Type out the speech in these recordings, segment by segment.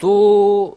2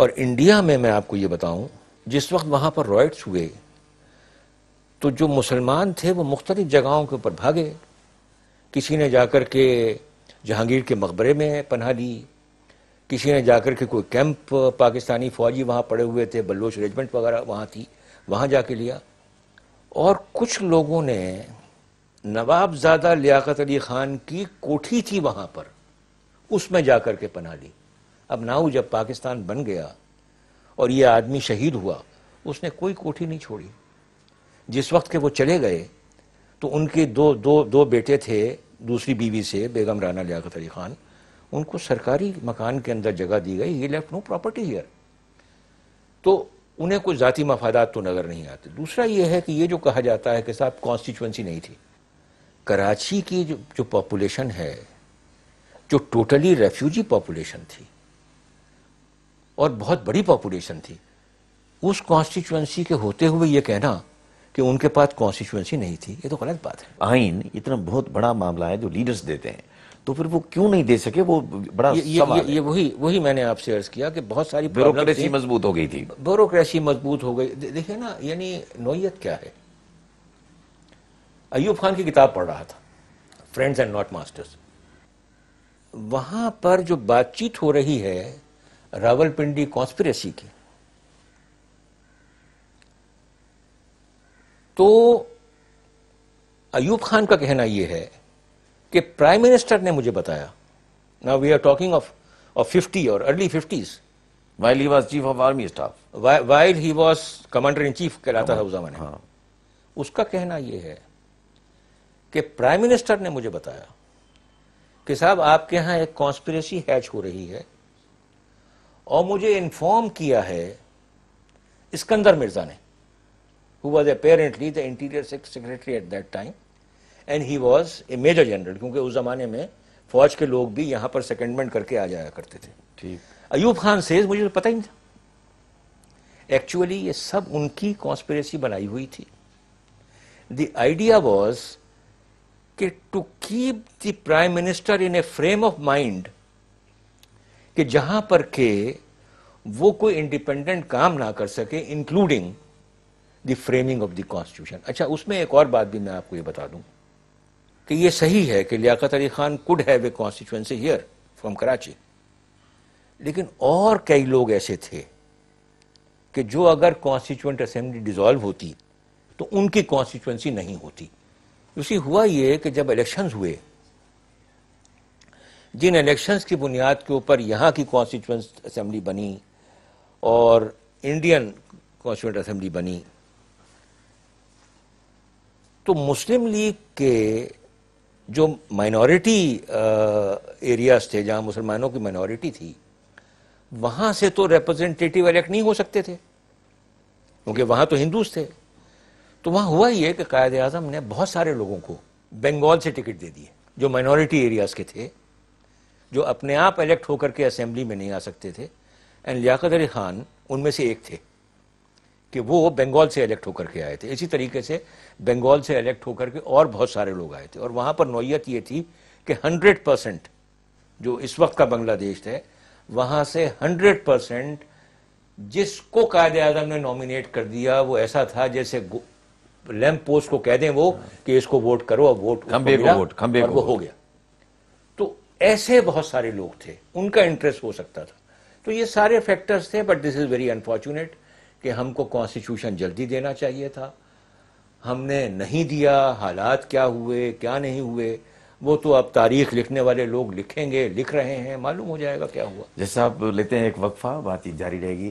اور انڈیا میں آپ کو یہ بتاؤں، جس وقت وہاں پر رائٹس ہوئے تو جو مسلمان تھے وہ مختلف جگہوں کے اوپر بھاگے. کسی نے جا کر کے جہانگیر کے مقبرے میں پناہ لی، کسی نے جا کر کے کوئی کیمپ پاکستانی فوجی وہاں پڑے ہوئے تھے، بلوچ ریجمنٹ وغیرہ وہاں تھی، وہاں جا کے لیا. اور کچھ لوگوں نے نواب زادہ لیاقت علی خان کی کوٹھی تھی وہاں پر، اس میں جا کر کے پناہ لی. اب ناؤ جب پاکستان بن گیا اور یہ آدمی شہید ہوا، اس نے کوئی کوٹھی نہیں چھوڑی. جس وقت کہ وہ چلے گئے تو ان کے دو بیٹے تھے دوسری بیوی سے، بیگم رانا لیاقت علی خان، ان کو سرکاری مکان کے اندر جگہ دی گئی. He left no property here. تو انہیں کوئی ذاتی مفادات تو نظر نہیں آتے. دوسرا یہ ہے کہ یہ جو کہا جاتا ہے کہ صاحب کانسٹیچوئنسی نہیں تھی، کراچی کی جو پاپولیشن ہے، جو ٹوٹلی ریفیوجی پاپولیشن تھی اور بہت بڑی پاپولیشن تھی، اس کانسٹیچوئنسی کے ہوتے ہوئے یہ کہنا کہ ان کے پاس کانسٹیچوئنسی نہیں تھی، یہ تو غلط بات ہے. آئین اتنا بہت بڑا معاملہ ہے جو لیڈرز دیتے ہیں، تو پھر وہ کیوں نہیں دے سکے؟ وہ بڑا سوال ہے. یہ وہی میں نے آپ سے عرض کیا کہ بہت ساری بیوروکریسی مضبوط ہو گئی تھی. بیوروکریسی مضبوط ہو گئی. دیکھیں نا، یعنی نوعیت کیا ہے. ایوب خان کی کتاب پڑھ رہا تھا، فرینڈز اینڈ ناٹ ماسٹرز. وہاں پر جو بات چیت ہو رہی ہے راولپنڈی کانسپریسی کی، تو ایوب خان کا کہنا یہ ہے کہ پرائم منسٹر نے مجھے بتایا. Now we are talking of 50 or early 50s. While he was chief of army staff. While he was commander in chief کہلاتا تھا اس زمانے میں. اس کا کہنا یہ ہے کہ پرائم منسٹر نے مجھے بتایا کہ صاحب آپ کے ہاں ایک کانسپریسی ہیچ ہو رہی ہے، اور مجھے انفارم کیا ہے اسکندر مرزا نے، who was apparently the interior secretary at that time and he was a major general، کیونکہ اس زمانے میں فوج کے لوگ بھی یہاں پر سیکنڈمنٹ کر کے آ جایا کرتے تھے. ایوب خان سیز مجھے تو پتہ ہی نہیں تھا. ایکچولی یہ سب ان کی کانسپریسی بنائی ہوئی تھی. دی آئیڈیا واز کہ to keep the prime minister in a frame of mind کہ جہاں پر کہ وہ کوئی انڈیپینڈنٹ کام نہ کر سکے، including the framing of the constitution. اچھا، اس میں ایک اور بات بھی میں آپ کو یہ بتا دوں کہ یہ صحیح ہے کہ Liaquat Ali Khan could have a constituency here from Karachi, لیکن اور کئی لوگ ایسے تھے کہ جو اگر کانسٹیچوئنٹ اسمبلی ڈیزالو ہوتی تو ان کی کانسٹیچوئنسی نہیں ہوتی. اسی ہوا یہ کہ جب الیکشنز ہوئے، جن الیکشنز کی بنیاد کے اوپر یہاں کی کانسٹیچوئنٹ اسمبلی بنی اور انڈین کانسٹیچوئنٹ اسمبلی بنی، تو مسلم لیگ کے جو مائنورٹی ایریاز تھے، جہاں مسلمانوں کی مائنورٹی تھی، وہاں سے تو ریپرزنٹیٹیو الیکٹ نہیں ہو سکتے تھے کیونکہ وہاں تو ہندوز تھے. تو وہاں ہوا یہ کہ قائد اعظم نے بہت سارے لوگوں کو بنگال سے ٹکٹ دے دیے جو مائنورٹی ایریاز کے تھے، جو اپنے آپ الیکٹ ہو کر کے اسمبلی میں نہیں آ سکتے تھے. اینڈ لیاقت علی خان ان میں سے ایک تھے کہ وہ بنگال سے الیکٹ ہو کر کے آئے تھے. اسی طریقے سے بنگال سے الیکٹ ہو کر کے اور بہت سارے لوگ آئے تھے. اور وہاں پر نوعیت یہ تھی کہ 100% جو اس وقت کا بنگلہ دیش ہے، وہاں سے 100% جس کو قائد اعظم نے نامینیٹ کر دیا وہ ایسا تھا جیسے لیمپ پوسٹ کو کہہ دیں وہ کہ اس کو ووٹ کرو، اب ووٹ اور وہ ہو گیا. تو ایسے بہت سارے لوگ تھے، ان کا انٹرسٹ ہو سکتا تھا. تو یہ سارے فیکٹرز تھے. But this is very unfortunate کہ ہم کو کانسٹیٹیوشن جلدی دینا چاہیے تھا، ہم نے نہیں دیا. حالات کیا ہوئے کیا نہیں ہوئے وہ تو اب تاریخ لکھنے والے لوگ لکھیں گے، لکھ رہے ہیں، معلوم ہو جائے گا کیا ہوا. جیسا آپ لیتے ہیں ایک وقفہ، بات چیت جاری رہے گی.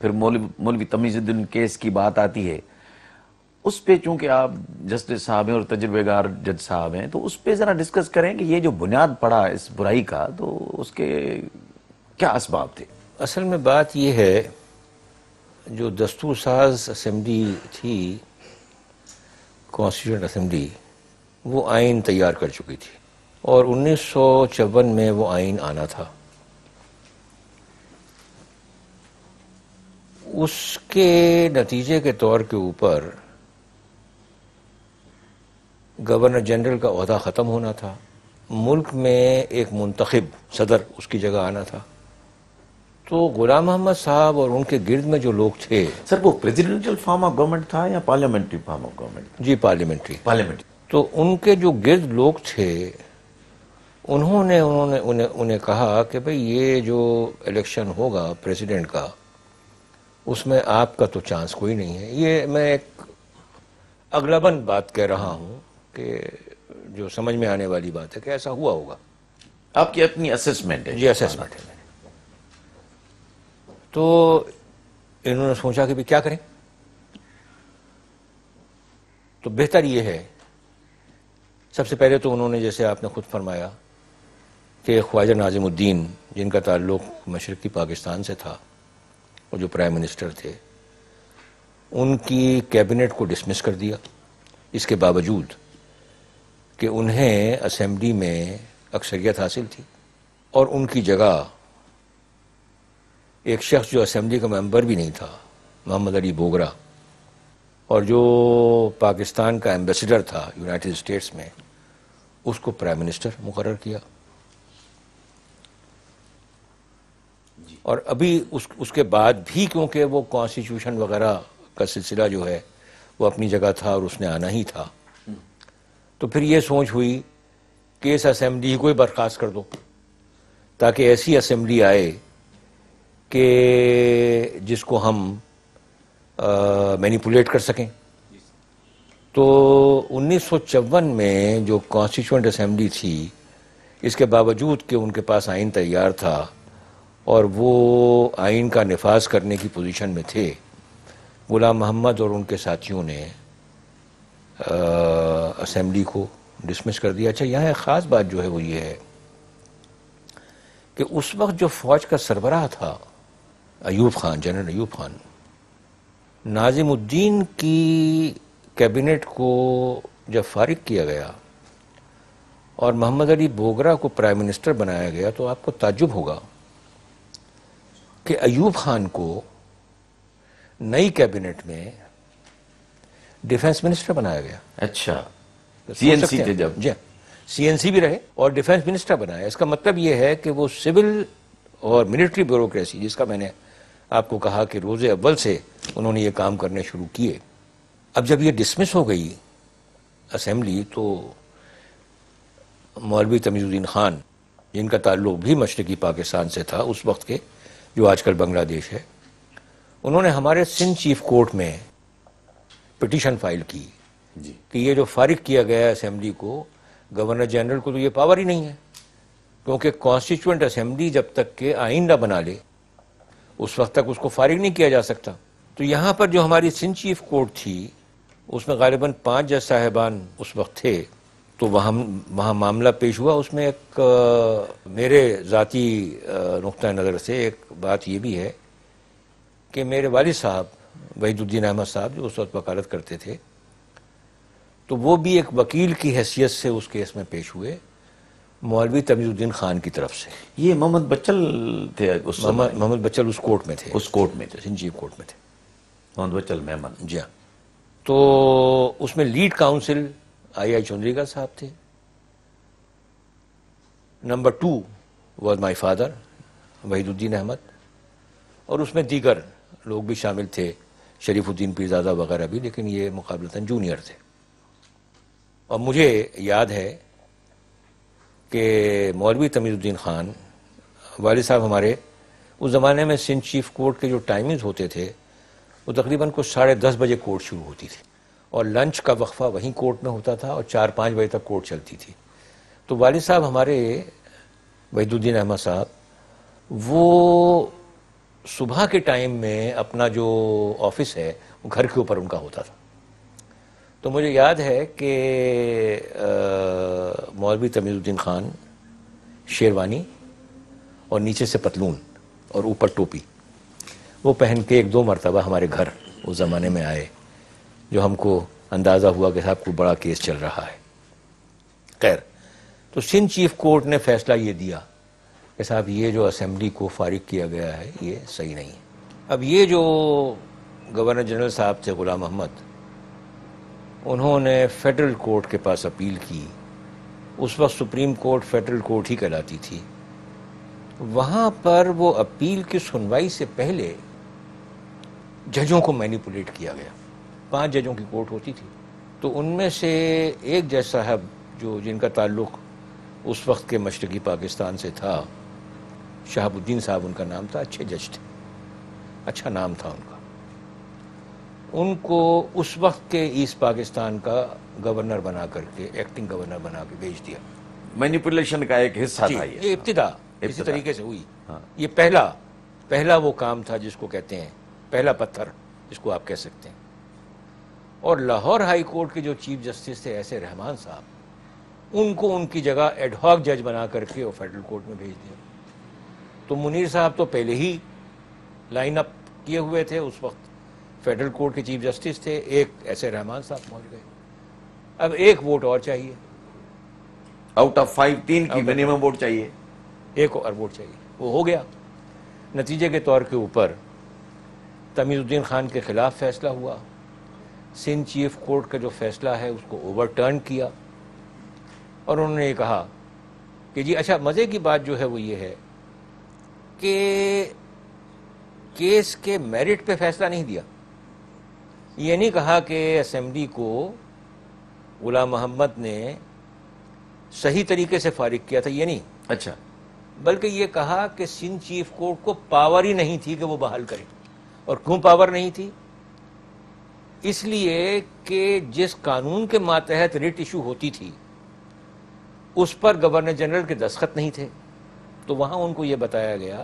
پھر مولوی تمیز الدین کیس کی بات آتی ہے، اس پہ چونکہ آپ جسٹس صاحب ہیں اور تجربے کار جج صاحب ہیں، تو اس پہ ذرا ڈسکس کریں کہ یہ جو بنیاد پڑا اس برائی کا، تو اس کے کیا اسباب تھے؟ اصل میں بات یہ ہے، جو دستور ساز اسمبلی تھی، کانسٹیٹیوشن اسمبلی، وہ آئین تیار کر چکی تھی، اور 1954 میں وہ آئین آنا تھا۔ اس کے نتیجے کے طور کے اوپر گورنر جنرل کا عہدہ ختم ہونا تھا، ملک میں ایک منتخب صدر اس کی جگہ آنا تھا۔ تو غلام محمد صاحب اور ان کے گرد میں جو لوگ تھے، سر وہ پریزیڈنشل فارم آف گورنمنٹ تھا یا پارلیمنٹری فارم آف گورنمنٹ؟ جی پارلیمنٹری، پارلیمنٹری۔ تو ان کے جو گرد لوگ تھے، انہوں نے انہیں کہا کہ بھئی یہ جو الیکشن ہوگا پریزیڈنٹ کا، اس میں آپ کا تو چانس کوئی نہیں ہے۔ یہ میں ایک اغلباً بات کہہ رہا ہوں کہ جو سمجھ میں آنے والی بات ہے کہ ایسا ہوا ہوگا۔ آپ کی اپنی اسسمنٹ ہے؟ جی اسیسمنٹ ہے۔ تو انہوں نے سوچا کہ بھی کیا کریں، تو بہتر یہ ہے، سب سے پہلے تو انہوں نے جیسے آپ نے خود فرمایا کہ خواجہ ناظم الدین، جن کا تعلق مشرقی پاکستان سے تھا اور جو پرائم منسٹر تھے، ان کی کیبنٹ کو ڈسمس کر دیا، اس کے باوجود کہ انہیں اسمبلی میں اکثریت حاصل تھی، اور ان کی جگہ ایک شخص جو اسمبلی کا ممبر بھی نہیں تھا، محمد علی بوگرا، اور جو پاکستان کا ایمبیسڈر تھا یونائٹڈ اسٹیٹس میں، اس کو پرائم منسٹر مقرر کیا۔ اور ابھی اس کے بعد بھی کیونکہ وہ کانسٹیٹیوشن وغیرہ کا سلسلہ جو ہے وہ اپنی جگہ تھا اور اس نے آنا ہی تھا، تو پھر یہ سوچ ہوئی کہ اس اسمبلی کو ہی برخاست کر دو، تاکہ ایسی اسمبلی آئے کہ جس کو ہم مینیپولیٹ کر سکیں۔ تو 1954 میں جو کانسٹیٹیوئنٹ اسمبلی تھی، اس کے باوجود کہ ان کے پاس آئین تیار تھا اور وہ آئین کا نفاذ کرنے کی پوزیشن میں تھے، غلام محمد اور ان کے ساتھیوں نے اسمبلی کو ڈسمس کر دیا۔ اچھا، یہاں ایک خاص بات جو ہے وہ یہ ہے کہ اس وقت جو فوج کا سربراہ تھا ایوب خان، جنرل ایوب خان، ناظم الدین کی کیبنٹ کو جب فارغ کیا گیا اور محمد علی بوگرا کو پرائم منسٹر بنایا گیا، تو آپ کو تعجب ہوگا کہ ایوب خان کو نئی کیبنٹ میں ڈیفنس منسٹر بنایا گیا۔ اچھا، سی این سی تھے جب؟ جی، سی این سی بھی رہے اور ڈیفنس منسٹر بنایا۔ اس کا مطلب یہ ہے کہ وہ سول اور ملٹری بیوروکریسی، جس کا میں نے آپ کو کہا کہ روز اول سے انہوں نے یہ کام کرنے شروع کیے۔ اب جب یہ ڈسمس ہو گئی اسمبلی، تو مولوی تمیز الدین خان، جن کا تعلق بھی مشرقی پاکستان سے تھا اس وقت کے، جو آج کل بنگلہ دیش ہے، انہوں نے ہمارے سندھ چیف کورٹ میں پٹیشن فائل کی کہ یہ جو فارغ کیا گیا اسمبلی کو، گورنر جنرل کو تو یہ پاور ہی نہیں ہے، کیونکہ کانسٹیٹیوئنٹ اسمبلی جب تک کہ آئین نہ بنا لے اس وقت تک اس کو فارغ نہیں کیا جا سکتا۔ تو یہاں پر جو ہماری سندھ چیف کورٹ تھی، اس میں غالباً 5 جج صاحبان اس وقت تھے، تو وہاں معاملہ پیش ہوا۔ اس میں ایک میرے ذاتی نقطہ نظر سے ایک بات یہ بھی ہے کہ میرے والد صاحب وحید الدین احمد صاحب، جو اس وقت وکالت کرتے تھے، تو وہ بھی ایک وکیل کی حیثیت سے اس کیس میں پیش ہوئے، مولوی تمیز الدین خان کی طرف سے۔ یہ محمد بچل تھے اس وقت؟ محمد بچل اس کورٹ میں تھے، اس کورٹ میں تھے، سندھ چیف کورٹ میں تھے، محمد بچل میمن۔ جی ہاں۔ تو اس میں لیڈ کاؤنسل آئی چندریکا صاحب تھے، number 2 was my father Waheeduddin Ahmed, اور اس میں دیگر لوگ بھی شامل تھے، شریف الدین پیرزادہ وغیرہ بھی، لیکن یہ مقابلتاً جونیئر تھے۔ اور مجھے یاد ہے کہ مولوی تمیز الدین خان، والد صاحب ہمارے، اس زمانے میں سندھ چیف کورٹ کے جو ٹائمنگز ہوتے تھے وہ تقریباً کچھ 10:30 بجے کورٹ شروع ہوتی تھی، اور لنچ کا وقفہ وہیں کورٹ میں ہوتا تھا، اور 4-5 بجے تک کورٹ چلتی تھی۔ تو والد صاحب ہمارے وحید الدین احمد صاحب، وہ صبح کے ٹائم میں اپنا جو آفس ہے وہ گھر کے اوپر ان کا ہوتا تھا. تو مجھے یاد ہے کہ مولوی تمیز الدین خان شیروانی اور نیچے سے پتلون اور اوپر ٹوپی وہ پہن کے ایک دو مرتبہ ہمارے گھر اس زمانے میں آئے, جو ہم کو اندازہ ہوا کہ صاحب کوئی بڑا کیس چل رہا ہے. خیر, تو سندھ چیف کورٹ نے فیصلہ یہ دیا کہ صاحب یہ جو اسمبلی کو فارغ کیا گیا ہے یہ صحیح نہیں ہے. اب یہ جو گورنر جنرل صاحب تھے غلام محمد, انہوں نے فیڈرل کورٹ کے پاس اپیل کی. اس وقت سپریم کورٹ فیڈرل کورٹ ہی کہلاتی تھی. وہاں پر وہ اپیل کی سنوائی سے پہلے ججوں کو مینیپولیٹ کیا گیا. 5 ججوں کی کورٹ ہوتی تھی, تو ان میں سے ایک جج صاحب جو جن کا تعلق اس وقت کے مشرقی پاکستان سے تھا, شہاب الدین صاحب ان کا نام تھا, اچھے جج تھے, اچھا نام تھا ان کا. ان کو اس وقت کے ایسٹ پاکستان کا گورنر بنا کر کے, ایکٹنگ گورنر بنا کے بھیج دیا. مینیپولیشن کا ایک حصہ تھا یہ ابتدا اسی طریقے سے ہوئی. یہ پہلا وہ کام تھا جس کو کہتے ہیں پہلا پتھر, جس کو آپ کہہ سکتے ہیں. اور لاہور ہائی کورٹ کے جو چیف جسٹس تھے ایس اے رحمان صاحب, ان کو ان کی جگہ ایڈ ہاک جج بنا کر کے وہ فیڈرل کورٹ میں بھیج دیا. تو منیر صاحب تو پہلے ہی لائن اپ کیے ہوئے تھے, اس وقت فیڈرل کورٹ کے چیف جسٹس تھے, ایک ایس اے رحمان صاحب پہنچ گئے. اب ایک ووٹ اور چاہیے, آؤٹ آف 5 3 کی منیمم ووٹ چاہیے, ایک اور ووٹ چاہیے. وہ ہو گیا. نتیجے کے طور کے اوپر تمیز الدین خان کے خلاف فیصلہ ہوا. سندھ چیف کورٹ کا جو فیصلہ ہے اس کو اوور ٹرن کیا, اور انہوں نے یہ کہا کہ جی اچھا, مزے کی بات جو ہے وہ یہ ہے کہ کیس کے میرٹ پہ فیصلہ نہیں دیا. یہ نہیں کہا کہ اسمبلی کو غلام محمد نے صحیح طریقے سے فارغ کیا تھا, یہ نہیں. اچھا, بلکہ یہ کہا کہ سندھ چیف کورٹ کو پاور ہی نہیں تھی کہ وہ بحال کرے. اور کیوں پاور نہیں تھی؟ اس لیے کہ جس قانون کے ماتحت ریٹ ایشو ہوتی تھی اس پر گورنر جنرل کے دستخط نہیں تھے. تو وہاں ان کو یہ بتایا گیا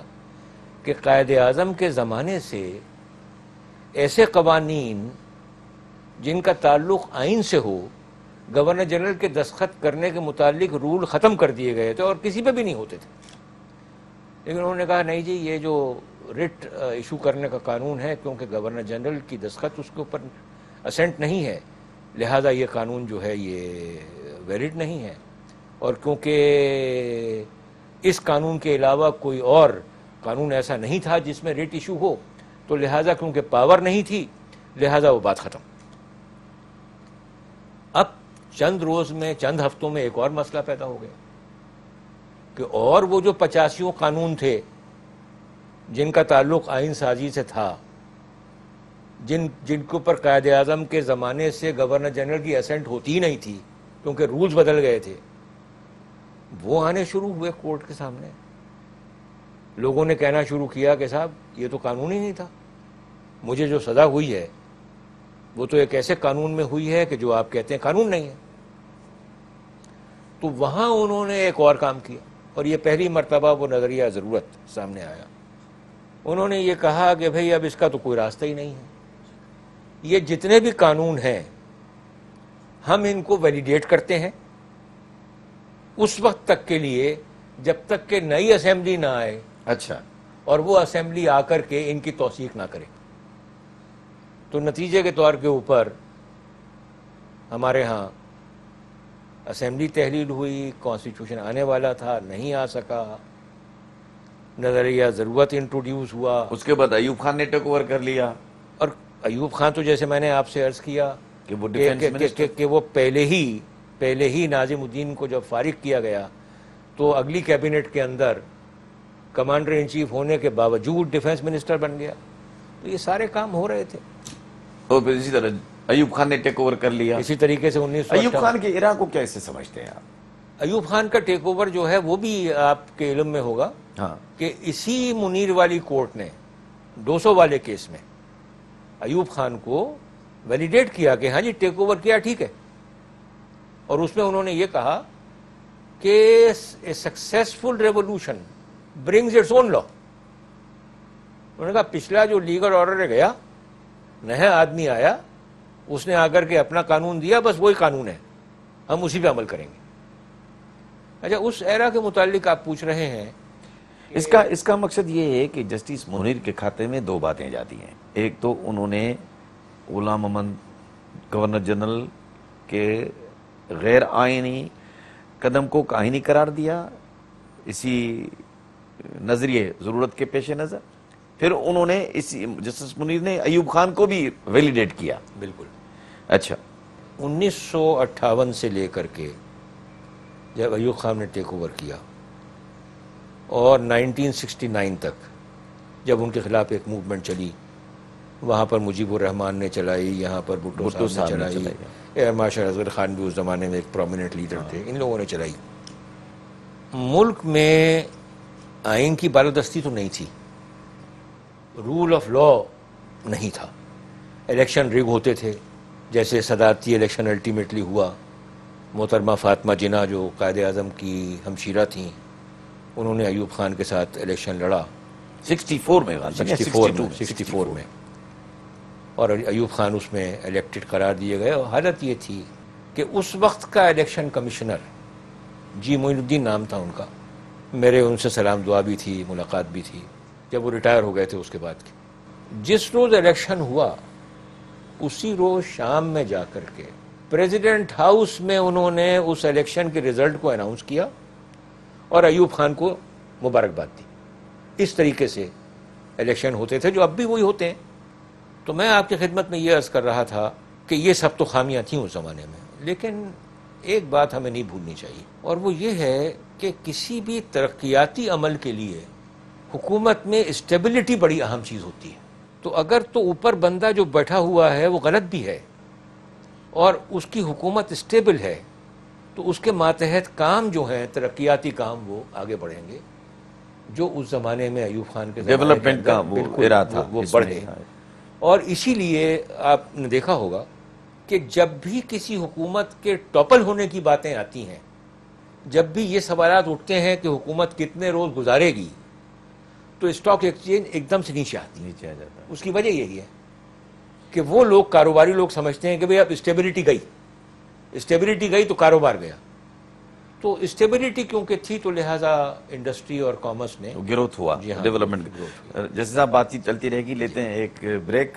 کہ قائد اعظم کے زمانے سے ایسے قوانین جن کا تعلق آئین سے ہو, گورنر جنرل کے دستخط کرنے کے متعلق رول ختم کر دیے گئے تھے اور کسی پہ بھی نہیں ہوتے تھے. لیکن انہوں نے کہا نہیں جی, یہ جو ریٹ ایشو کرنے کا قانون ہے, کیونکہ گورنر جنرل کی دستخط اس کے اوپر اسینٹ نہیں ہے, لہذا یہ قانون جو ہے یہ ویلڈ نہیں ہے. اور کیونکہ اس قانون کے علاوہ کوئی اور قانون ایسا نہیں تھا جس میں ریٹ ایشو ہو, تو لہذا کیونکہ پاور نہیں تھی لہذا وہ بات ختم. اب چند روز میں, چند ہفتوں میں ایک اور مسئلہ پیدا ہو گیا کہ اور وہ جو 85 قانون تھے جن کا تعلق آئین سازی سے تھا, جن کے اوپر قائد اعظم کے زمانے سے گورنر جنرل کی اسینٹ ہوتی ہی نہیں تھی کیونکہ رولز بدل گئے تھے, وہ آنے شروع ہوئے کورٹ کے سامنے. لوگوں نے کہنا شروع کیا کہ صاحب یہ تو قانون ہی نہیں تھا, مجھے جو سزا ہوئی ہے وہ تو ایک ایسے قانون میں ہوئی ہے کہ جو آپ کہتے ہیں قانون نہیں ہے. تو وہاں انہوں نے ایک اور کام کیا, اور یہ پہلی مرتبہ وہ نظریہ ضرورت سامنے آیا. انہوں نے یہ کہا کہ بھئی اب اس کا تو کوئی راستہ ہی نہیں ہے, یہ جتنے بھی قانون ہیں ہم ان کو ویلیڈیٹ کرتے ہیں اس وقت تک کے لیے جب تک کہ نئی اسمبلی نہ آئے. اچھا, اور وہ اسمبلی آ کر کے ان کی توثیق نہ کرے. تو نتیجے کے طور کے اوپر ہمارے ہاں اسمبلی تحلیل ہوئی, کانسٹیٹیوشن آنے والا تھا, نہیں آ سکا, نظریہ ضرورت انٹروڈیوس ہوا. اس کے بعد ایوب خان نے ٹیک اوور کر لیا. اور ایوب خان تو جیسے میں نے آپ سے عرض کیا کہ وہ ڈیفنس منسٹر, کہ وہ پہلے ہی ناظم الدین کو جب فارغ کیا گیا تو اگلی کیبنٹ کے اندر کمانڈر ان چیف ہونے کے باوجود ڈیفنس منسٹر بن گیا. تو یہ سارے کام ہو رہے تھے. اور پھر اسی طرح ایوب خان نے ٹیک اوور کر لیا. اسی طریقے سے ایوب خان کے ایرا کو کیسے سمجھتے ہیں آپ؟ ایوب خان کا ٹیک اوور جو ہے وہ بھی آپ کے علم میں ہوگا کہ اسی منیر والی کورٹ نے 200 والے کیس میں ایوب خان کو ویلیڈیٹ کیا کہ ہاں جی ٹیک اوور کیا, ٹھیک ہے. اور اس میں انہوں نے یہ کہا کہ a successful revolution brings its own law. انہوں نے کہا پچھلا جو لیگل آرڈر گیا، نیا آدمی آیا، اس نے آ کر کے اپنا قانون دیا، بس وہی قانون ہے، ہم اسی پہ عمل کریں گے۔ اچھا، اس ایرا کے متعلق آپ پوچھ رہے ہیں، اس کا مقصد یہ ہے کہ جسٹس منیر کے کھاتے میں دو باتیں جاتی ہیں۔ ایک تو انہوں نے غلام محمد گورنر جنرل کے غیر آئینی قدم کو آئینی قرار دیا، اسی نظریے ضرورت کے پیش نظر۔ پھر انہوں نے جسٹس منیر نے ایوب خان کو بھی ویلیڈیٹ کیا۔ بالکل۔ اچھا، 1958 سے لے کر کے جب ایوب خان نے ٹیک اوور کیا اور 1969 تک جب ان کے خلاف ایک موومنٹ چلی، وہاں پر مجیب الرحمان نے چلائی، یہاں پر بھٹو صاحب نے چلائی، ایئر مارشل اصغر خان بھی اس زمانے میں ایک پرومیننٹ لیڈر تھے، ان لوگوں نے چلائی۔ ملک میں آئین کی بالادستی تو نہیں تھی، رول آف لا نہیں تھا، الیکشن ریگ ہوتے تھے، جیسے صدارتی الیکشن الٹیمیٹلی ہوا۔ محترمہ فاطمہ جناح جو قائد اعظم کی ہمشیرہ تھیں، انہوں نے ایوب خان کے ساتھ الیکشن لڑا 64 میں 64 میں، اور ایوب خان اس میں الیکٹڈ قرار دیے گئے۔ اور حالت یہ تھی کہ اس وقت کا الیکشن کمشنر جی معین الدین نام تھا ان کا، میرے ان سے سلام دعا بھی تھی، ملاقات بھی تھی جب وہ ریٹائر ہو گئے تھے اس کے بعد کی۔ جس روز الیکشن ہوا اسی روز شام میں جا کر کے پریزیڈنٹ ہاؤس میں انہوں نے اس الیکشن کے رزلٹ کو اناؤنس کیا اور ایوب خان کو مبارکباد دی۔ اس طریقے سے الیکشن ہوتے تھے، جو اب بھی وہی ہوتے ہیں۔ تو میں آپ کی خدمت میں یہ عرض کر رہا تھا کہ یہ سب تو خامیاں تھیں اس زمانے میں، لیکن ایک بات ہمیں نہیں بھولنی چاہیے، اور وہ یہ ہے کہ کسی بھی ترقیاتی عمل کے لیے حکومت میں اسٹیبلٹی بڑی اہم چیز ہوتی ہے۔ تو اگر تو اوپر بندہ جو بیٹھا ہوا ہے وہ غلط بھی ہے اور اس کی حکومت اسٹیبل ہے، تو اس کے ماتحت کام جو ہیں ترقیاتی کام وہ آگے بڑھیں گے، جو اس زمانے میں ایوب خان کے ڈیولپمنٹ کا وہ ایرا تھا، وہ بڑھے۔ اور اسی لیے آپ نے دیکھا ہوگا کہ جب بھی کسی حکومت کے ٹاپل ہونے کی باتیں آتی ہیں، جب بھی یہ سوالات اٹھتے ہیں کہ حکومت کتنے روز گزارے گی، تو اسٹاک ایکسچینج ایک دم سے نیچے آتی ہے۔ نیچے آ جاتا ہے۔ اس کی وجہ یہی ہے کہ وہ لوگ، کاروباری لوگ سمجھتے ہیں کہ بھئی اب اسٹیبلٹی گئی تو کاروبار گیا۔ تو اسٹیبلٹی کیونکہ تھی تو لہٰذا انڈسٹری اور کامرس نے گروتھ ہوا، جی ہاں، ڈیولپمنٹ۔ growth ہوئی۔ جیسے صاحب بات چیت چلتی رہے گی، لیتے ہیں ایک بریک۔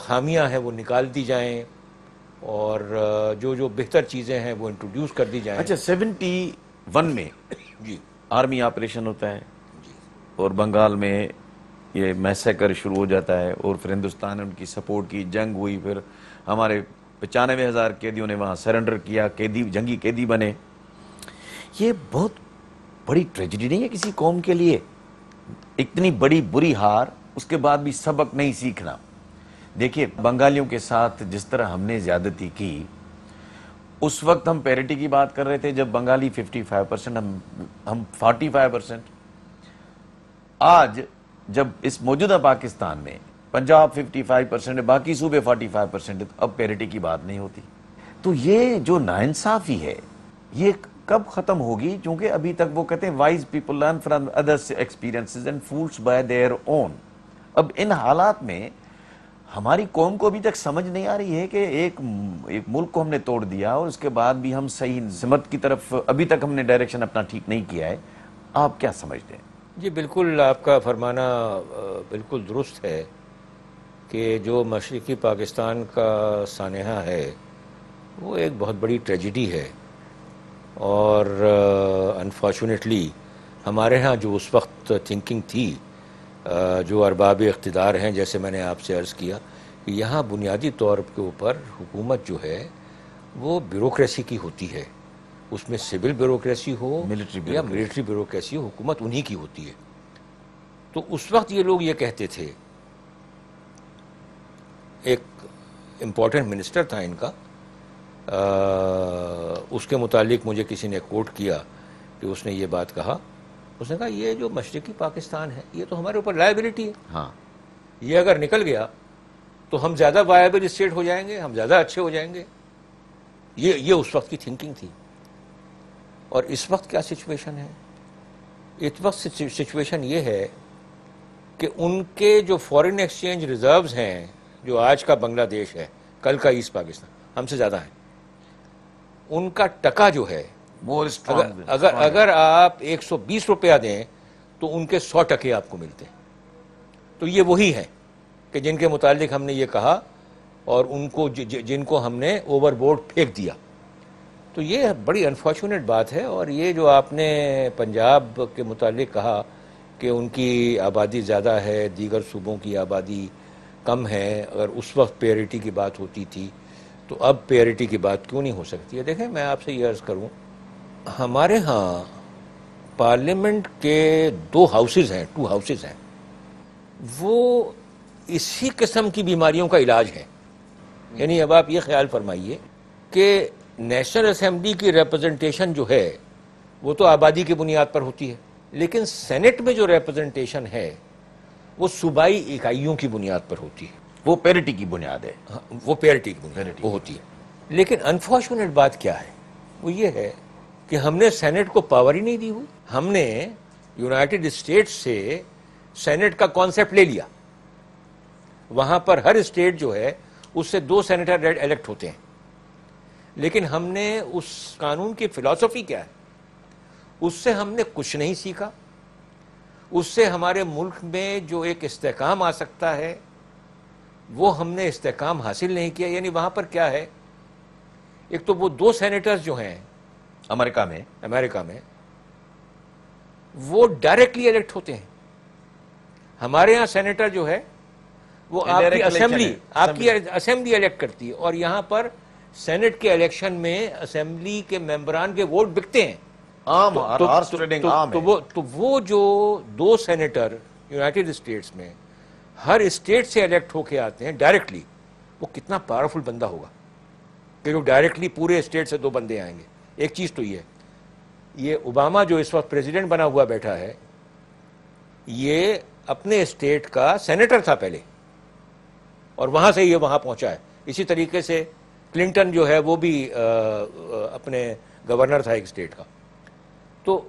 خامیاں ہیں وہ نکال دی جائیں اور جو بہتر چیزیں ہیں وہ انٹروڈیوس کر دی جائیں. اچھا 71 میں جی آرمی آپریشن ہوتا ہے جی اور بنگال میں یہ میسیکر شروع ہو جاتا ہے اور پھر ہندوستان نے ان کی سپورٹ کی, جنگ ہوئی, پھر ہمارے 95,000 قیدیوں نے وہاں سرنڈر کیا, جنگی قیدی بنے. یہ بہت بڑی ٹریجڈی نہیں ہے کسی قوم کے لیے؟ اتنی بڑی بری ہار, اس کے بعد بھی سبق نہیں سیکھنا. دیکھیے بنگالیوں کے ساتھ جس طرح ہم نے زیادتی کی, اس وقت ہم پیرٹی کی بات کر رہے تھے جب بنگالی 55%, ہم 45%. آج جب اس موجودہ پاکستان میں پنجاب 55% ہے, باقی صوبے 45%, اب پیرٹی کی بات نہیں ہوتی. تو یہ جو ناانصافی ہے یہ کب ختم ہوگی؟ کیونکہ ابھی تک وہ کہتے ہیں wise people learn from others experiences and fools by their own. اب ان حالات میں ہماری قوم کو ابھی تک سمجھ نہیں آ رہی ہے کہ ایک ملک کو ہم نے توڑ دیا اور اس کے بعد بھی ہم صحیح سمت کی طرف ابھی تک ہم نے ڈائریکشن اپنا ٹھیک نہیں کیا ہے. آپ کیا سمجھتے ہیں؟ جی بالکل آپ کا فرمانا بالکل درست ہے کہ جو مشرقی پاکستان کا سانحہ ہے وہ ایک بہت بڑی ٹریجڈی ہے اور انفارچونیٹلی ہمارے ہاں جو اس وقت تھنکنگ تھی جو ارباب اقتدار ہیں, جیسے میں نے آپ سے عرض کیا کہ یہاں بنیادی طور کے اوپر حکومت جو ہے وہ بیوروکریسی کی ہوتی ہے, اس میں سول بیوروکریسی ہو یا ملٹری بیوروکریسی ہو, حکومت انہی کی ہوتی ہے. تو اس وقت یہ لوگ یہ کہتے تھے, ایک امپورٹنٹ منسٹر تھا ان کا, اس کے متعلق مجھے کسی نے کوٹ کیا کہ اس نے یہ بات کہا, اس نے کہا یہ جو مشرقی پاکستان ہے یہ تو ہمارے اوپر لائبلٹی ہے, ہاں یہ اگر نکل گیا تو ہم زیادہ وائبل اسٹیٹ ہو جائیں گے, ہم زیادہ اچھے ہو جائیں گے. یہ اس وقت کی تھنکنگ تھی. اور اس وقت کیا سچویشن ہے؟ اس وقت سچویشن یہ ہے کہ ان کے جو فورن ایکسچینج ریزروز ہیں, جو آج کا بنگلہ دیش ہے, کل کا ایسٹ پاکستان, ہم سے زیادہ ہیں. ان کا ٹکا جو ہے اگر آپ 120 روپیہ دیں تو ان کے 100 ٹکے آپ کو ملتے ہیں. تو یہ وہی ہیں کہ جن کے متعلق ہم نے یہ کہا اور ان کو جن کو ہم نے اوور بورڈ پھینک دیا. تو یہ بڑی انفارچونیٹ بات ہے. اور یہ جو آپ نے پنجاب کے متعلق کہا کہ ان کی آبادی زیادہ ہے, دیگر صوبوں کی آبادی کم ہے, اگر اس وقت پیرٹی کی بات ہوتی تھی تو اب پیرٹی کی بات کیوں نہیں ہو سکتی ہے؟ دیکھیں میں آپ سے یہ عرض کروں, ہمارے ہاں پارلیمنٹ کے 2 ہاؤسز ہیں, 2 ہاؤسز ہیں, وہ اسی قسم کی بیماریوں کا علاج ہے. یعنی اب آپ یہ خیال فرمائیے کہ نیشنل اسمبلی کی ریپرزنٹیشن جو ہے وہ تو آبادی کی بنیاد پر ہوتی ہے, لیکن سینٹ میں جو ریپرزنٹیشن ہے وہ صوبائی اکائیوں کی بنیاد پر ہوتی ہے, وہ پیرٹی کی بنیاد ہے, وہ پیرٹی کی بنیاد وہ ہوتی ہے. لیکن انفارچونیٹ بات کیا ہے؟ وہ یہ ہے کہ ہم نے سینٹ کو پاور ہی نہیں دی ہوئی. ہم نے یونائٹڈ اسٹیٹس سے سینٹ کا کانسیپٹ لے لیا, وہاں پر ہر اسٹیٹ جو ہے اس سے 2 سینیٹر الیکٹ ہوتے ہیں, لیکن ہم نے اس قانون کی فلسفی کیا ہے اس سے ہم نے کچھ نہیں سیکھا. اس سے ہمارے ملک میں جو ایک استحکام آ سکتا ہے وہ ہم نے استحکام حاصل نہیں کیا. یعنی وہاں پر کیا ہے, ایک تو وہ 2 سینیٹرز جو ہیں امریکہ میں وہ ڈائریکٹلی الیکٹ ہوتے ہیں. ہمارے ہاں سینیٹر جو ہے وہ آپ کی اسمبلی الیکٹ کرتی ہے, اور یہاں پر سینٹ کے الیکشن میں اسمبلی کے ممبران کے ووٹ بکتے ہیں. تو وہ جو 2 سینیٹر یونائٹڈ اسٹیٹس میں ہر اسٹیٹ سے الیکٹ ہو کے آتے ہیں ڈائریکٹلی, وہ کتنا پاورفل بندہ ہوگا کہ جو ڈائریکٹلی پورے اسٹیٹ سے 2 بندے آئیں گے. ایک چیز تو یہ اوباما جو اس وقت پریزیڈنٹ بنا ہوا بیٹھا ہے یہ اپنے اسٹیٹ کا سینیٹر تھا پہلے, اور وہاں سے یہ وہاں پہنچا ہے. اسی طریقے سے کلنٹن جو ہے وہ بھی اپنے گورنر تھا ایک اسٹیٹ کا. تو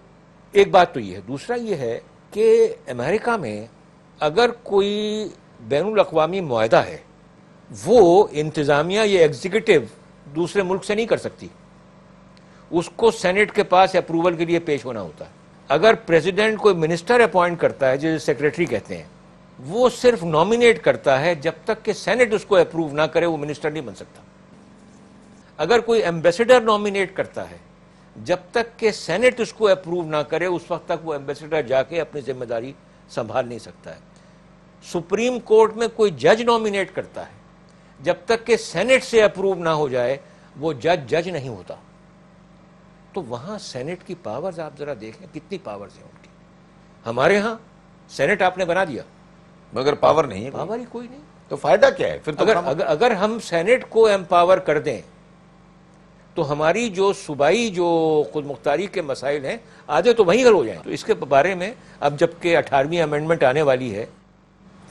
ایک بات تو یہ ہے. دوسرا یہ ہے کہ امریکہ میں اگر کوئی بین الاقوامی معاہدہ ہے وہ انتظامیہ یا ایگزیکٹو دوسرے ملک سے نہیں کر سکتی, اس کو سینٹ کے پاس اپروول کے لیے پیش ہونا ہوتا ہے. اگر پریزیڈنٹ کوئی منسٹر اپوائنٹ کرتا ہے جسے سیکریٹری کہتے ہیں, وہ صرف نامینیٹ کرتا ہے، جب تک کہ سینٹ اس کو اپروو نہ کرے وہ منسٹر نہیں بن سکتا. اگر کوئی ایمبیسڈر نامینیٹ کرتا ہے، جب تک کہ سینٹ اس کو اپروو نہ کرے اس وقت تک وہ ایمبیسڈر جا کے اپنی ذمہ داری سنبھال نہیں سکتا ہے. سپریم کورٹ میں کوئی جج نامینیٹ کرتا ہے، جب تک کہ سینٹ سے اپروو نہ ہو جائے وہ جج نہیں ہوتا. تو وہاں سینٹ کی پاورز آپ ذرا دیکھیں کتنی پاورز ہیں ان کی. ہمارے ہاں سینٹ آپ نے بنا دیا مگر پاور نہیں ہے. پاور ہی کوئی نہیں. تو فائدہ کیا ہے پھر؟ تو اگر ہم سینٹ کو ایمپاور کر دیں تو ہماری جو صوبائی جو خود مختاری کے مسائل ہیں آدھے تو وہیں حل ہو جائیں. تو اس کے بارے میں اب جب کہ 18ویں امینڈمنٹ آنے والی ہے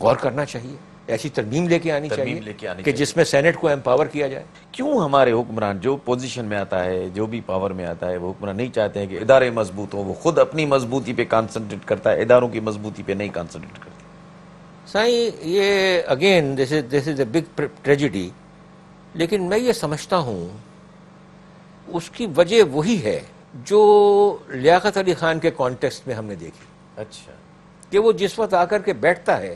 غور کرنا چاہیے، ایسی ترمیم لے کے آنی چاہیے کہ جس میں سینٹ کو ایمپاور کیا جائے. کیوں ہمارے حکمران جو پوزیشن میں آتا ہے، جو بھی پاور میں آتا ہے، وہ حکمران نہیں چاہتے ہیں کہ ادارے مضبوط ہوں؟ وہ خود اپنی مضبوطی پہ کانسنٹریٹ کرتا ہے، اداروں کی مضبوطی پہ نہیں کانسنٹریٹ کرتا. سائیں یہ again this is a big tragedy. لیکن میں یہ سمجھتا ہوں اس کی وجہ وہی ہے جو لیاقت علی خان کے کانٹیکسٹ میں ہم نے دیکھی. اچھا. کہ وہ جس وقت آ کر کے بیٹھتا ہے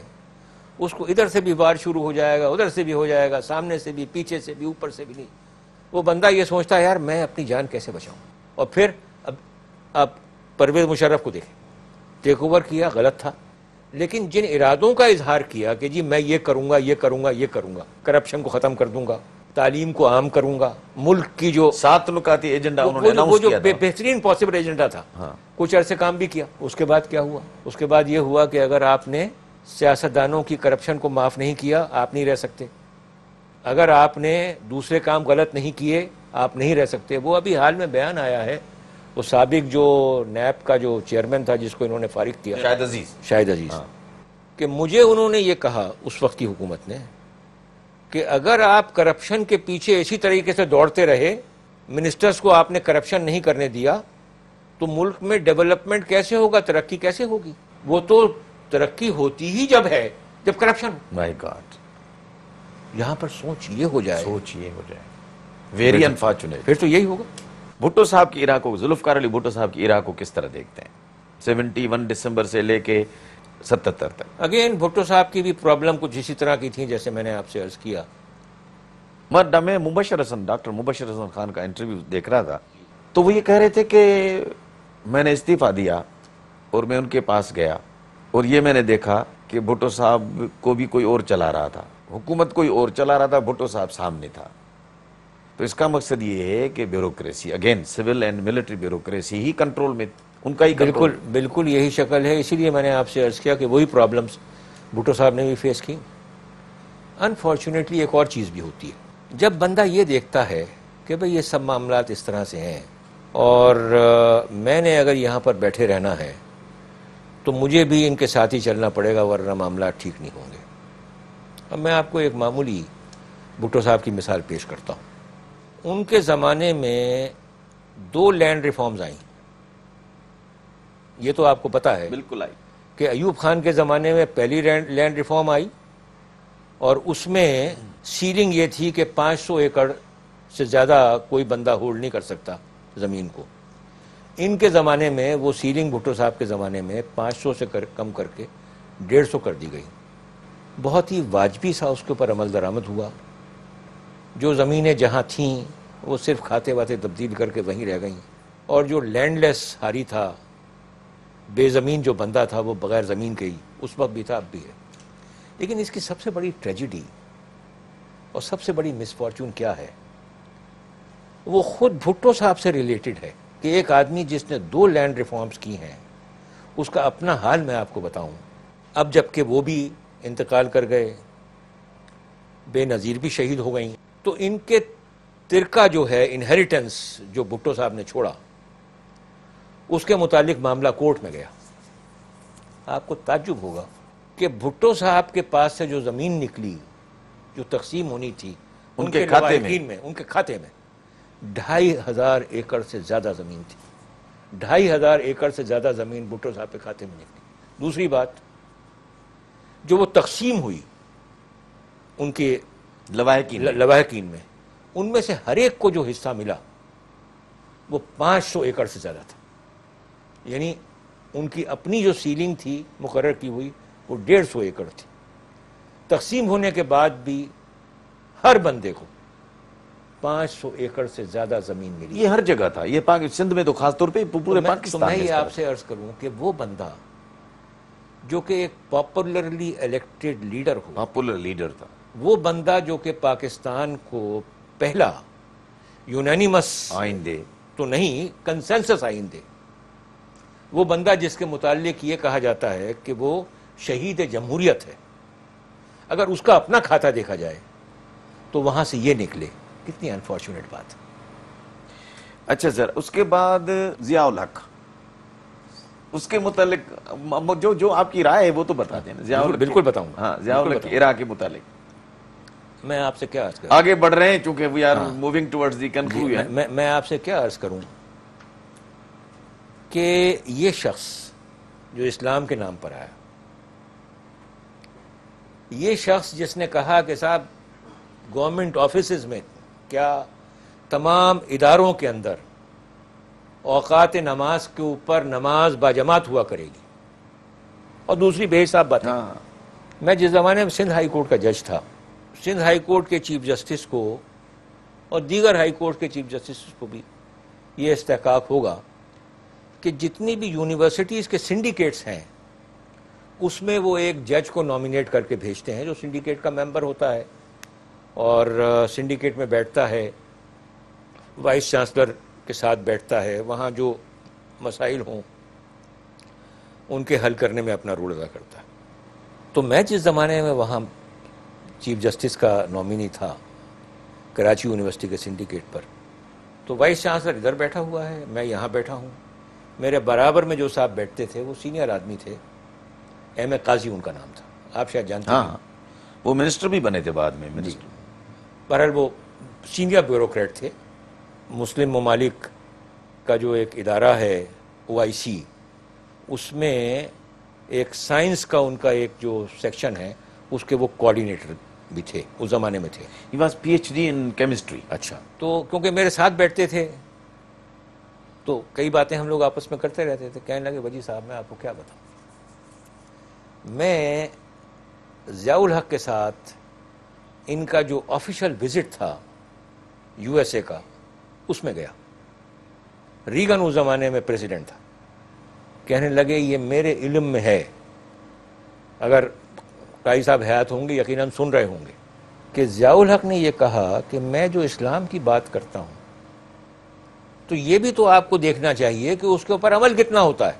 اس کو ادھر سے بھی وار شروع ہو جائے گا، ادھر سے بھی ہو جائے گا، سامنے سے بھی، پیچھے سے بھی، اوپر سے بھی نہیں. وہ بندہ یہ سوچتا ہے یار میں اپنی جان کیسے بچاؤں. اور پھر اب پرویز مشرف کو دیکھیں، ٹیک اوور کیا، غلط تھا، لیکن جن ارادوں کا اظہار کیا کہ جی میں یہ کروں گا، یہ کروں گا، یہ کروں گا، کرپشن کو ختم کر دوں گا، تعلیم کو عام کروں گا، ملک کی جو 7 نکاتی ایجنڈا انہوں نے وہ اناؤنس جو کیا تھا. بہترین پاسبل ایجنڈا تھا، کچھ عرصے کام بھی کیا. اس کے بعد کیا ہوا؟ اس کے بعد یہ ہوا کہ اگر آپ نے سیاستدانوں کی کرپشن کو معاف نہیں کیا آپ نہیں رہ سکتے. اگر آپ نے دوسرے کام غلط نہیں کیے آپ نہیں رہ سکتے. وہ ابھی حال میں بیان آیا ہے، وہ سابق جو نیب کا جو چیئرمین تھا جس کو انہوں نے فارغ کیا، شاہد عزیز، کہ مجھے انہوں نے یہ کہا اس وقت کی حکومت نے کہ اگر آپ کرپشن کے پیچھے اسی طریقے سے دوڑتے رہے، منسٹرز کو آپ نے کرپشن نہیں کرنے دیا، تو ملک میں ڈیولپمنٹ کیسے ہوگا، ترقی کیسے ہوگی؟ وہ تو ترقی ہوتی ہی جب ہے جب کرپشن. مائی گاڈ. یہاں پر سوچ یہ ہو جائے، ویری انفارچونیٹ. پھر تو یہی ہوگا. بھٹو صاحب کی ایرا کو، ذوالفقار علی بھٹو صاحب کی ایرا کو کس طرح دیکھتے ہیں 71 دسمبر سے لے کے 77 تک؟ اگین بھٹو صاحب کی بھی پرابلم کچھ اسی طرح کی تھی جیسے میں نے آپ سے عرض کیا. میں ڈاکٹر مبشر حسن خان کا انٹرویو دیکھ رہا تھا تو وہ یہ کہہ رہے تھے کہ میں نے استعفیٰ دیا اور میں ان کے پاس گیا اور یہ میں نے دیکھا کہ بھٹو صاحب کو بھی کوئی اور چلا رہا تھا، حکومت کوئی اور چلا رہا تھا، بھٹو صاحب سامنے تھا. تو اس کا مقصد یہ ہے کہ bureaucracy, again civil and military bureaucracy he control میں، ان کا ہی کنٹرول. بالکل یہی شکل ہے. اسی لیے میں نے آپ سے عرض کیا کہ وہی پرابلمز بھٹو صاحب نے بھی فیس کی. انفارچونیٹلی ایک اور چیز بھی ہوتی ہے، جب بندہ یہ دیکھتا ہے کہ بھئی یہ سب معاملات اس طرح سے ہیں اور میں نے اگر یہاں پر بیٹھے رہنا ہے تو مجھے بھی ان کے ساتھ ہی چلنا پڑے گا ورنہ معاملات ٹھیک نہیں ہوں گے. اب میں آپ کو ایک معمولی بھٹو صاحب کی مثال پیش کرتا ہوں. ان کے زمانے میں 2 لینڈ ریفارمز آئیں، یہ تو آپ کو پتا ہے بالکل آئی کہ ایوب خان کے زمانے میں پہلی لینڈ ریفارم آئی اور اس میں سیلنگ یہ تھی کہ 500 ایکڑ سے زیادہ کوئی بندہ ہولڈ نہیں کر سکتا زمین کو. ان کے زمانے میں وہ سیلنگ بھٹو صاحب کے زمانے میں 500 سے کم کر کے 150 کر دی گئی. بہت ہی واجبی سا اس کے اوپر عمل درآمد ہوا. جو زمینیں جہاں تھیں وہ صرف کھاتے واتے تبدیل کر کے وہیں رہ گئیں اور جو لینڈ لیس ہاری تھا، بے زمین جو بندہ تھا وہ بغیر زمین کے ہی اس وقت بھی تھا، اب بھی ہے. لیکن اس کی سب سے بڑی ٹریجڈی اور سب سے بڑی مس فارچون کیا ہے؟ وہ خود بھٹو صاحب سے ریلیٹڈ ہے کہ ایک آدمی جس نے 2 لینڈ ریفارمز کی ہیں اس کا اپنا حال میں آپ کو بتاؤں. اب جب کہ وہ بھی انتقال کر گئے، بے نظیر بھی شہید ہو گئیں، تو ان کے ترکہ جو ہے انہیریٹنس جو بھٹو صاحب نے چھوڑا اس کے متعلق معاملہ کورٹ میں گیا. آپ کو تعجب ہوگا کہ بھٹو صاحب کے پاس سے جو زمین نکلی جو تقسیم ہونی تھی ان کے کھاتے میں 2500 ایکڑ سے زیادہ زمین تھی. 2500 ایکڑ سے زیادہ زمین بھٹو صاحب کے کھاتے میں نکلی. دوسری بات، جو وہ تقسیم ہوئی ان کے لواحقین میں، ان میں سے ہر ایک کو جو حصہ ملا وہ 500 ایکڑ سے زیادہ تھا. یعنی ان کی اپنی جو سیلنگ تھی مقرر کی ہوئی وہ 150 ایکڑ تھی. تقسیم ہونے کے بعد بھی ہر بندے کو 500 ایکڑ سے زیادہ زمین ملی. یہ ہر جگہ تھا, یہ سندھ میں تو خاص طور پہ پورے تو پاکستان میں میں. یہ آپ سے عرض کروں کہ وہ بندہ جو کہ ایک پاپولرلی الیکٹڈ لیڈر ہو, پاپولر لیڈر تھا, وہ بندہ جو کہ پاکستان کو پہلا یونینیمس آئین دے تو نہیں کنسنسس آئین دے, وہ بندہ جس کے متعلق یہ کہا جاتا ہے کہ وہ شہید جمہوریت ہے, اگر اس کا اپنا کھاتا دیکھا جائے تو وہاں سے یہ نکلے, کتنی انفارچونیٹ بات. اچھا سر, اس کے بعد ضیاء الحق, اس کے متعلق جو آپ کی رائے ہے وہ تو بتا دیں. بالکل بتاؤں گا. ہاں, ضیاء الحق کی ایرا کے متعلق میں آپ سے کیا عرض کروں, آگے بڑھ رہے ہیں چونکہ we are moving towards the conclusion. میں آپ سے کیا عرض کروں کہ یہ شخص جو اسلام کے نام پر آیا, یہ شخص جس نے کہا کہ صاحب گورنمنٹ آفیسز میں کیا تمام اداروں کے اندر اوقات نماز کے اوپر نماز باجماعت ہوا کرے گی, اور دوسری بے حساب بات. میں جس زمانے میں سندھ ہائی کورٹ کا جج تھا, سندھ ہائی کورٹ کے چیف جسٹس کو اور دیگر ہائی کورٹ کے چیف جسٹس کو بھی یہ استحقاق ہوگا کہ جتنی بھی یونیورسٹیز کے سنڈیکیٹس ہیں اس میں وہ ایک جج کو نامینیٹ کر کے بھیجتے ہیں جو سنڈیکیٹ کا ممبر ہوتا ہے, اور سنڈیکیٹ میں بیٹھتا ہے, وائس چانسلر کے ساتھ بیٹھتا ہے, وہاں جو مسائل ہوں ان کے حل کرنے میں اپنا رول ادا کرتا ہے. تو میں جس زمانے میں وہاں چیف جسٹس کا نامینی تھا کراچی یونیورسٹی کے سنڈیکیٹ پر, تو وائس چانسلر ادھر بیٹھا ہوا ہے, میں یہاں بیٹھا ہوں, میرے برابر میں جو صاحب بیٹھتے تھے وہ سینئر آدمی تھے, ایم اے قاضی ان کا نام تھا, آپ شاید جانتے ہیں. ہاں, وہ منسٹر بھی بنے تھے بعد میں. منسٹر بہرحال وہ سینئر بیوروکریٹ تھے. مسلم ممالک کا جو ایک ادارہ ہے OIC, اس میں ایک سائنس کا ان کا ایک جو سیکشن ہے اس کے وہ کوآرڈینیٹر بھی تھے, اس زمانے میں تھے. He was PhD in chemistry. اچھا, تو کیونکہ میرے ساتھ بیٹھتے تھے تو کئی باتیں ہم لوگ آپس میں کرتے رہتے تھے. کہنے لگے وجی صاحب میں آپ کو کیا بتاؤں, میں ضیاء الحق کے ساتھ ان کا جو آفیشل وزٹ تھا USA کا اس میں گیا. ریگن اس زمانے میں پریزیڈنٹ تھا. کہنے لگے یہ میرے علم میں ہے, اگر قاضی صاحب حیات ہوں گے یقیناً سن رہے ہوں گے, کہ ضیاء الحق نے یہ کہا کہ میں جو اسلام کی بات کرتا ہوں تو یہ بھی تو آپ کو دیکھنا چاہیے کہ اس کے اوپر عمل کتنا ہوتا ہے.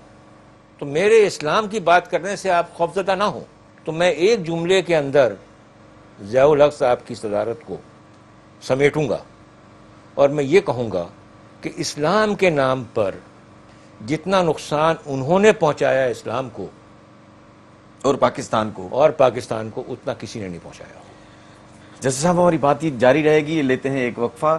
تو میرے اسلام کی بات کرنے سے آپ خوفزدہ نہ ہوں. تو میں ایک جملے کے اندر ضیاء الحق صاحب کی صدارت کو سمیٹوں گا اور میں یہ کہوں گا کہ اسلام کے نام پر جتنا نقصان انہوں نے پہنچایا اسلام کو اور پاکستان کو اتنا کسی نے نہیں پہنچایا. جیسے صاحب ہماری بات چیت جاری رہے گی, لیتے ہیں ایک وقفہ.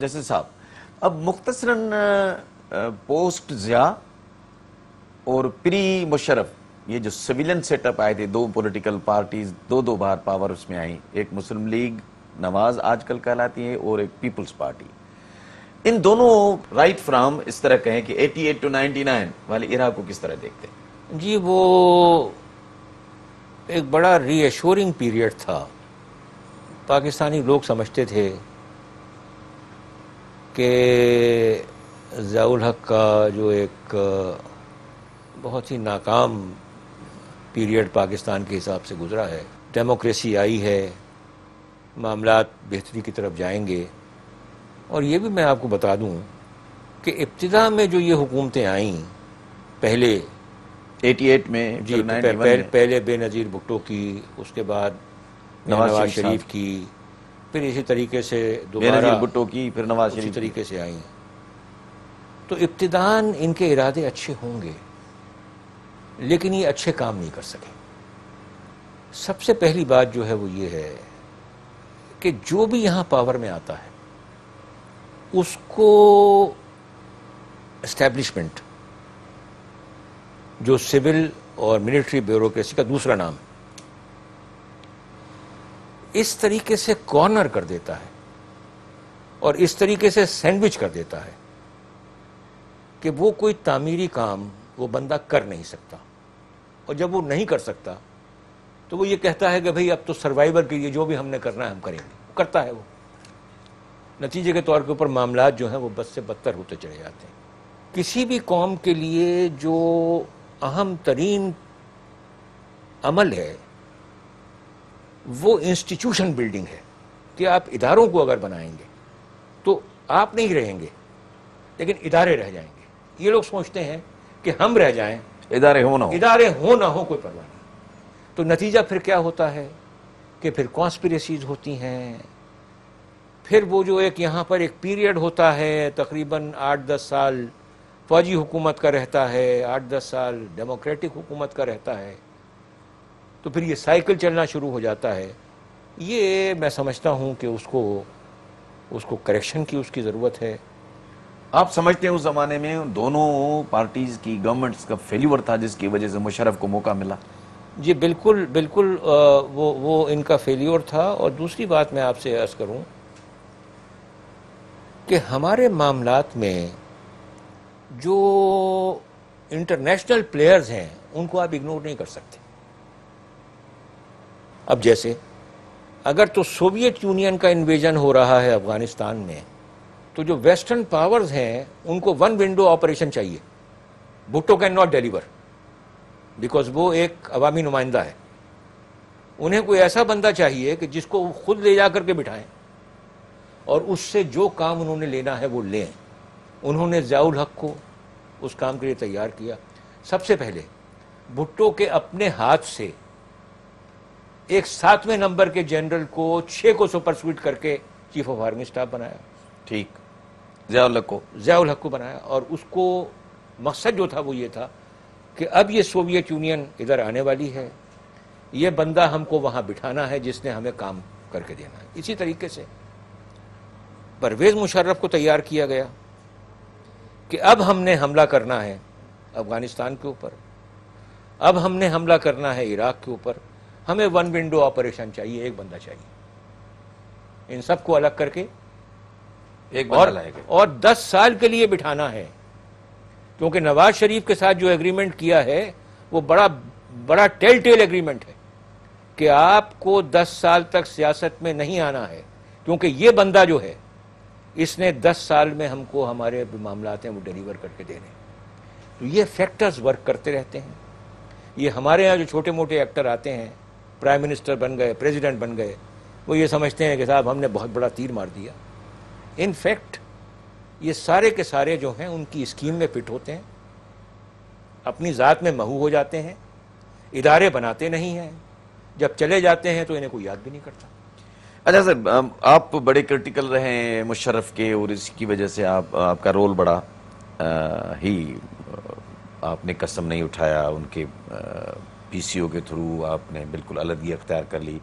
جیسے صاحب اب مختصراً پوسٹ ضیاء اور پری مشرف, یہ جو سویلین سیٹ اپ آئے تھے, دو پولیٹیکل پارٹیز دو بار پاور اس میں آئیں, ایک مسلم لیگ نواز آج کل کہلاتی ہے اور ایک پیپلز پارٹی. ان دونوں رائٹ فرام اس طرح کہیں کہ 88 to 99 والے ایرا کو کس طرح دیکھتے ہیں؟ جی وہ ایک بڑا ری ایشورنگ پیریڈ تھا. پاکستانی لوگ سمجھتے تھے کہ ضیاء الحق کا جو ایک بہت ہی ناکام پیریڈ پاکستان کے حساب سے گزرا ہے, ڈیموکریسی آئی ہے, معاملات بہتری کی طرف جائیں گے. اور یہ بھی میں آپ کو بتا دوں کہ ابتدا میں جو یہ حکومتیں آئیں, پہلے 88 میں, جی پہلے بے نظیر بھٹو کی, اس کے بعد نواز شریف کی, پھر اسی طریقے سے دوبارہ بھٹو کی, پھر نواز شریف, اسی طریقے سے آئیں. تو ابتداً ان کے ارادے اچھے ہوں گے لیکن یہ اچھے کام نہیں کر سکے. سب سے پہلی بات جو ہے وہ یہ ہے کہ جو بھی یہاں پاور میں آتا ہے اس کو اسٹیبلشمنٹ, جو سول اور ملٹری بیوروکریسی کا دوسرا نام ہے, اس طریقے سے کارنر کر دیتا ہے اور اس طریقے سے سینڈوچ کر دیتا ہے کہ وہ کوئی تعمیری کام وہ بندہ کر نہیں سکتا، اور جب وہ نہیں کر سکتا تو وہ یہ کہتا ہے کہ بھئی اب تو سروائیول کے لیے جو بھی ہم نے کرنا ہے ہم کریں گے، کرتا ہے وہ۔ نتیجے کے طور کے اوپر معاملات جو ہیں وہ بد سے بدتر ہوتے چلے جاتے ہیں۔ کسی بھی قوم کے لیے جو اہم ترین عمل ہے وہ انسٹیٹیوشن بلڈنگ ہے، کہ آپ اداروں کو اگر بنائیں گے تو آپ نہیں رہیں گے لیکن ادارے رہ جائیں گے۔ یہ لوگ سوچتے ہیں کہ ہم رہ جائیں، ادارے ہو نہ ہو کوئی پرواہ نہیں۔ تو نتیجہ پھر کیا ہوتا ہے کہ پھر کانسپریسیز ہوتی ہیں، پھر وہ جو ایک یہاں پر ایک پیریڈ ہوتا ہے تقریباً 8-10 سال فوجی حکومت کا رہتا ہے، 8-10 سال ڈیموکریٹک حکومت کا رہتا ہے، تو پھر یہ سائیکل چلنا شروع ہو جاتا ہے۔ یہ میں سمجھتا ہوں کہ اس کو کریکشن کی اس کی ضرورت ہے۔ آپ سمجھتے ہیں اس زمانے میں دونوں پارٹیز کی گورنمنٹس کا فیلیور تھا جس کی وجہ سے مشرف کو موقع ملا؟ جی بالکل بالکل، وہ ان کا فیلیور تھا۔ اور دوسری بات میں آپ سے عرض کروں کہ ہمارے معاملات میں جو انٹرنیشنل پلیئرز ہیں ان کو آپ اگنور نہیں کر سکتے۔ اب جیسے اگر تو سوویت یونین کا انویژن ہو رہا ہے افغانستان میں، تو جو ویسٹرن پاورز ہیں ان کو ون ونڈو آپریشن چاہیے۔ Bhutto can not deliver because وہ ایک عوامی نمائندہ ہے۔ انہیں کوئی ایسا بندہ چاہیے کہ جس کو خود لے جا کر کے بٹھائیں اور اس سے جو کام انہوں نے لینا ہے وہ لیں۔ انہوں نے ضیاء الحق کو اس کام کے لیے تیار کیا۔ سب سے پہلے بھٹو کے اپنے ہاتھ سے ایک 7ویں نمبر کے جنرل کو 6 کو سپرسیڈ کر کے چیف آف آرمی اسٹاف بنایا۔ ٹھیک، ضیاء الحق کو بنایا، اور اس کو مقصد جو تھا وہ یہ تھا کہ اب یہ سوویت یونین ادھر آنے والی ہے، یہ بندہ ہم کو وہاں بٹھانا ہے جس نے ہمیں کام کر کے دینا ہے۔ اسی طریقے سے پرویز مشرف کو تیار کیا گیا کہ اب ہم نے حملہ کرنا ہے افغانستان کے اوپر، اب ہم نے حملہ کرنا ہے عراق کے اوپر، ہمیں ون ونڈو آپریشن چاہیے، ایک بندہ چاہیے، ان سب کو الگ کر کے ایک بندہ لائے گئے اور 10 سال کے لیے بٹھانا ہے۔ کیونکہ نواز شریف کے ساتھ جو ایگریمنٹ کیا ہے وہ بڑا ٹیل ٹیل ایگریمنٹ ہے کہ آپ کو 10 سال تک سیاست میں نہیں آنا ہے، کیونکہ یہ بندہ جو ہے اس نے 10 سال میں ہم کو ہمارے معاملات ہیں وہ ڈیلیور کر کے دینے۔ تو یہ فیکٹرز ورک کرتے رہتے ہیں۔ یہ ہمارے ہاں جو چھوٹے موٹے ایکٹر آتے ہیں، پرائم منسٹر بن گئے، پریزیڈنٹ بن گئے، وہ یہ سمجھتے ہیں کہ صاحب ہم نے بہت بڑا تیر مار دیا۔ ان فیکٹ یہ سارے کے سارے جو ہیں ان کی اسکیم میں فٹ ہوتے ہیں، اپنی ذات میں محو ہو جاتے ہیں، ادارے بناتے نہیں ہیں، جب چلے جاتے ہیں تو انہیں کوئی یاد بھی نہیں کرتا۔ اچھا سر، آپ بڑے کرٹیکل رہے ہیں مشرف کے، اور اس کی وجہ سے آپ کا رول بڑا ہی، آپ نے قسم نہیں اٹھایا، ان کے پی سی او کے تھرو آپ نے بالکل علیحدگی اختیار کر لی۔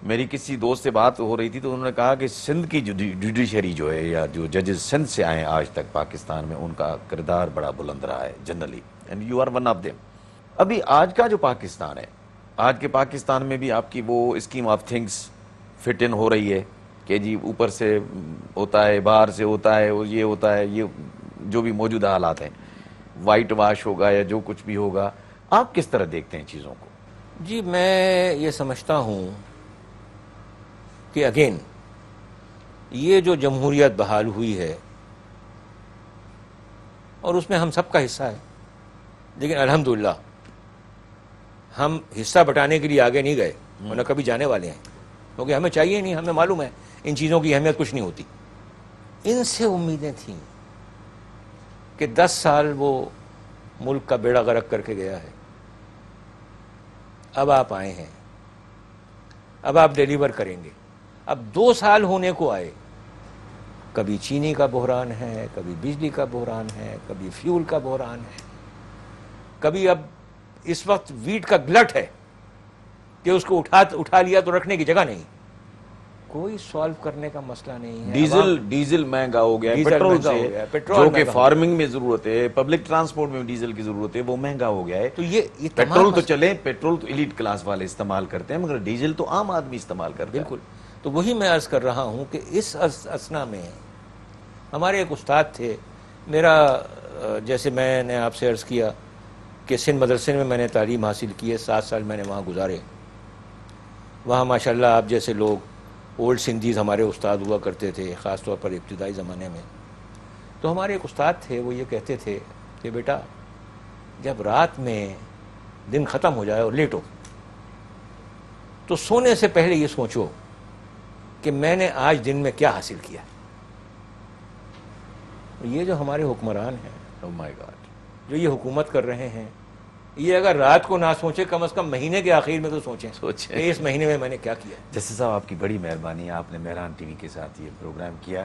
میری کسی دوست سے بات ہو رہی تھی تو انہوں نے کہا کہ سندھ کی جوڈیشری جو ہے، یا جو ججز سندھ سے آئے آج تک پاکستان میں، ان کا کردار بڑا بلند رہا ہے generally, and you are one of them. ابھی آج کا جو پاکستان ہے، آج کے پاکستان میں بھی آپ کی وہ اسکیم آف تھنگس فٹ ان ہو رہی ہے کہ جی اوپر سے ہوتا ہے، باہر سے ہوتا ہے، اور یہ ہوتا ہے، یہ جو بھی موجودہ حالات ہیں، وائٹ واش ہوگا یا جو کچھ بھی ہوگا، آپ کس طرح دیکھتے ہیں چیزوں کو؟ جی میں یہ سمجھتا ہوں کہ اگین یہ جو جمہوریت بحال ہوئی ہے اور اس میں ہم سب کا حصہ ہے، لیکن الحمدللہ ہم حصہ بٹانے کے لیے آگے نہیں گئے اور نہ کبھی جانے والے ہیں، کیونکہ ہمیں چاہیے نہیں، ہمیں معلوم ہے ان چیزوں کی اہمیت کچھ نہیں ہوتی۔ ان سے امیدیں تھیں کہ 10 سال وہ ملک کا بیڑا غرق کر کے گیا ہے، اب آپ آئے ہیں، اب آپ ڈیلیور کریں گے۔ اب 2 سال ہونے کو آئے، کبھی چینی کا بحران ہے، کبھی بجلی کا بحران ہے، کبھی فیول کا بحران ہے، کبھی اب اس وقت ویٹ کا گلٹ ہے کہ اس کو اٹھا لیا تو رکھنے کی جگہ نہیں۔ کوئی سالو کرنے کا مسئلہ نہیں ہے۔ ڈیزل مہنگا ہو گیا ہے پیٹرول سے، جو کہ فارمنگ میں ضرورت ہے، پبلک ٹرانسپورٹ میں ڈیزل کی ضرورت ہے، وہ مہنگا ہو گیا ہے۔ تو یہ پیٹرول تو چلے، پیٹرول تو ایلیٹ کلاس والے استعمال کرتے ہیں، مگر ڈیزل تو عام آدمی استعمال کرتے ہیں۔ بالکل۔ تو وہی میں عرض کر رہا ہوں کہ اس اثنا میں ہمارے ایک استاد تھے میرا، جیسے میں نے آپ سے عرض کیا کہ سندھ مدرسے میں میں نے تعلیم حاصل کی ہے، 7 سال میں نے وہاں گزارے. وہاں ماشاءاللہ آپ جیسے لوگ اولڈ سندھیز ہمارے استاد ہوا کرتے تھے، خاص طور پر ابتدائی زمانے میں. تو ہمارے ایک استاد تھے، وہ یہ کہتے تھے کہ بیٹا جب رات میں دن ختم ہو جائے اور لیٹو تو سونے سے پہلے یہ سوچو کہ میں نے آج دن میں کیا حاصل کیا. یہ جو ہمارے حکمران ہیں، او مائی گاڈ، جو یہ حکومت کر رہے ہیں، یہ اگر رات کو نہ سوچے کم از کم مہینے کے آخر میں تو سوچیں کہ اس مہینے میں نے کیا کیا. جسٹس صاحب آپ کی بڑی مہربانی، آپ نے مہران ٹی وی کے ساتھ یہ پروگرام کیا.